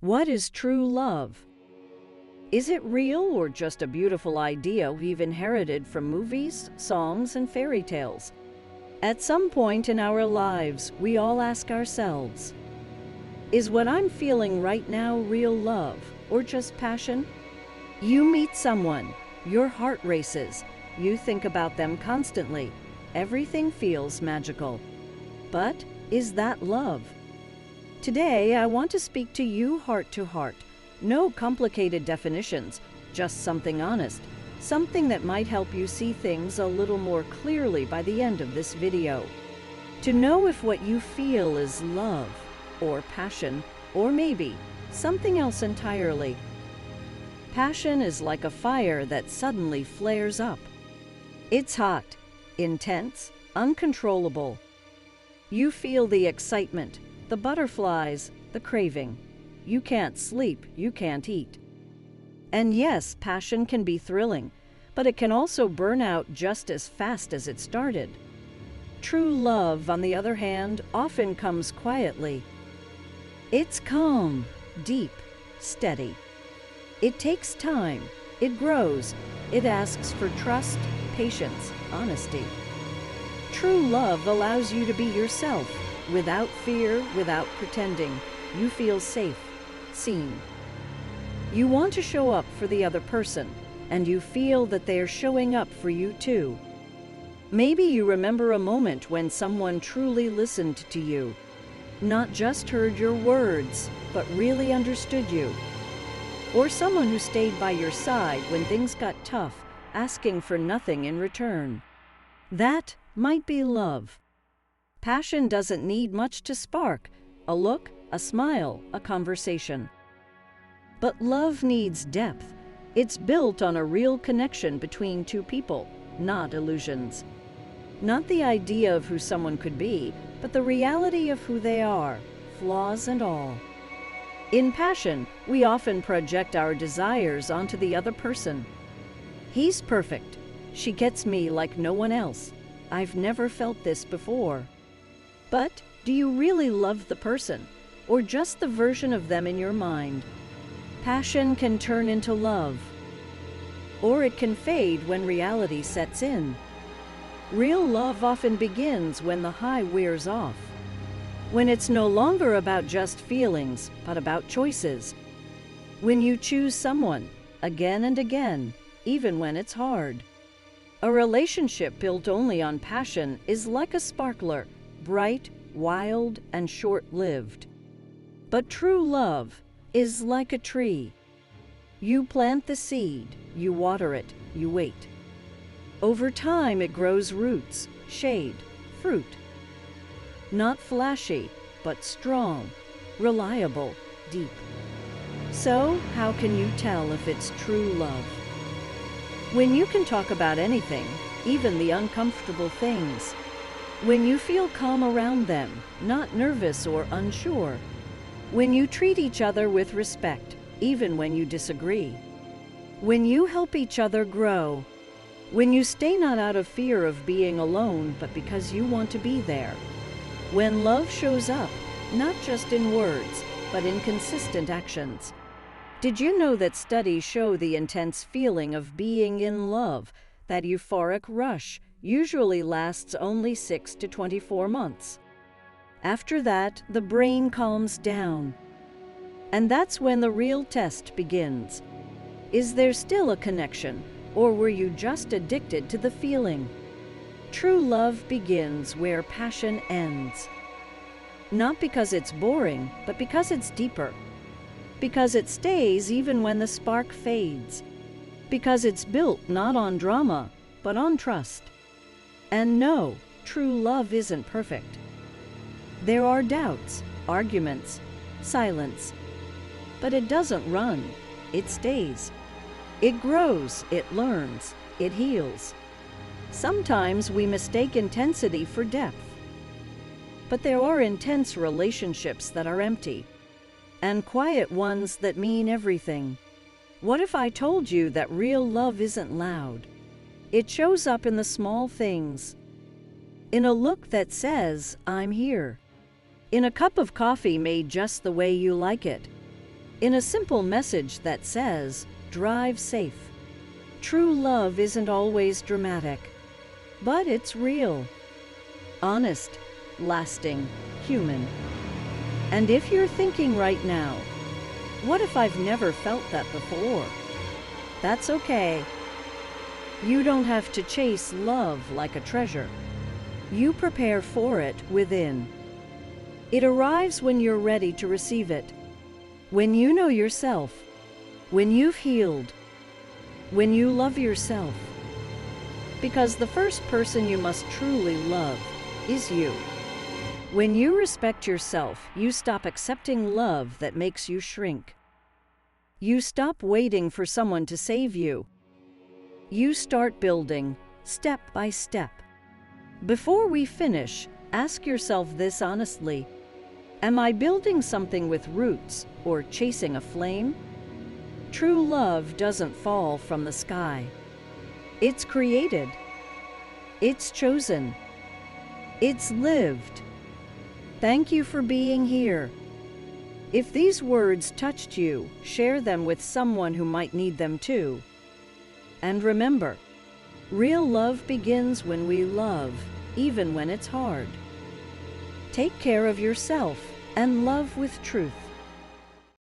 What is true love? Is it real or just a beautiful idea we've inherited from movies, songs, and fairy tales? At some point in our lives, we all ask ourselves, is what I'm feeling right now real love or just passion? You meet someone, your heart races, you think about them constantly, everything feels magical. But is that love? Today, I want to speak to you heart to heart. No complicated definitions, just something honest, something that might help you see things a little more clearly by the end of this video. To know if what you feel is love, or passion, or maybe something else entirely. Passion is like a fire that suddenly flares up. It's hot, intense, uncontrollable. You feel the excitement, the butterflies, the craving. You can't sleep, you can't eat. And yes, passion can be thrilling, but it can also burn out just as fast as it started. True love, on the other hand, often comes quietly. It's calm, deep, steady. It takes time, it grows, it asks for trust, patience, honesty. True love allows you to be yourself, without fear, without pretending. You feel safe, seen. You want to show up for the other person, and you feel that they are showing up for you too. Maybe you remember a moment when someone truly listened to you, not just heard your words, but really understood you. Or someone who stayed by your side when things got tough, asking for nothing in return. That might be love. Passion doesn't need much to spark, a look, a smile, a conversation. But love needs depth. It's built on a real connection between two people, not illusions. Not the idea of who someone could be, but the reality of who they are, flaws and all. In passion, we often project our desires onto the other person. He's perfect. She gets me like no one else. I've never felt this before. But do you really love the person, or just the version of them in your mind? Passion can turn into love, or it can fade when reality sets in. Real love often begins when the high wears off, when it's no longer about just feelings, but about choices. When you choose someone, again and again, even when it's hard. A relationship built only on passion is like a sparkler, bright, wild, and short-lived. But true love is like a tree. You plant the seed, you water it, you wait. Over time it grows roots, shade, fruit. Not flashy, but strong, reliable, deep. So, how can you tell if it's true love? When you can talk about anything, even the uncomfortable things. When you feel calm around them, not nervous or unsure. When you treat each other with respect, even when you disagree. When you help each other grow. When you stay not out of fear of being alone, but because you want to be there. When love shows up, not just in words, but in consistent actions. Did you know that studies show the intense feeling of being in love, that euphoric rush, usually lasts only 6 to 24 months. After that, the brain calms down. And that's when the real test begins. Is there still a connection, or were you just addicted to the feeling? True love begins where passion ends. Not because it's boring, but because it's deeper. Because it stays even when the spark fades. Because it's built not on drama, but on trust. And no, true love isn't perfect. There are doubts, arguments, silence. But it doesn't run, it stays. It grows, it learns, it heals. Sometimes we mistake intensity for depth. But there are intense relationships that are empty, and quiet ones that mean everything. What if I told you that real love isn't loud? It shows up in the small things. In a look that says, I'm here. In a cup of coffee made just the way you like it. in a simple message that says, "Drive safe." True love isn't always dramatic, but it's real, honest, lasting, human. And if you're thinking right now, "What if I've never felt that before?" That's okay. You don't have to chase love like a treasure. You prepare for it within. It arrives when you're ready to receive it, when you know yourself, when you've healed, when you love yourself. Because the first person you must truly love is you. When you respect yourself, you stop accepting love that makes you shrink. You stop waiting for someone to save you. You start building, step by step. Before we finish, ask yourself this honestly: am I building something with roots or chasing a flame? True love doesn't fall from the sky. It's created. It's chosen. It's lived. Thank you for being here. If these words touched you, share them with someone who might need them too. And remember, real love begins when we love, even when it's hard. Take care of yourself and love with truth.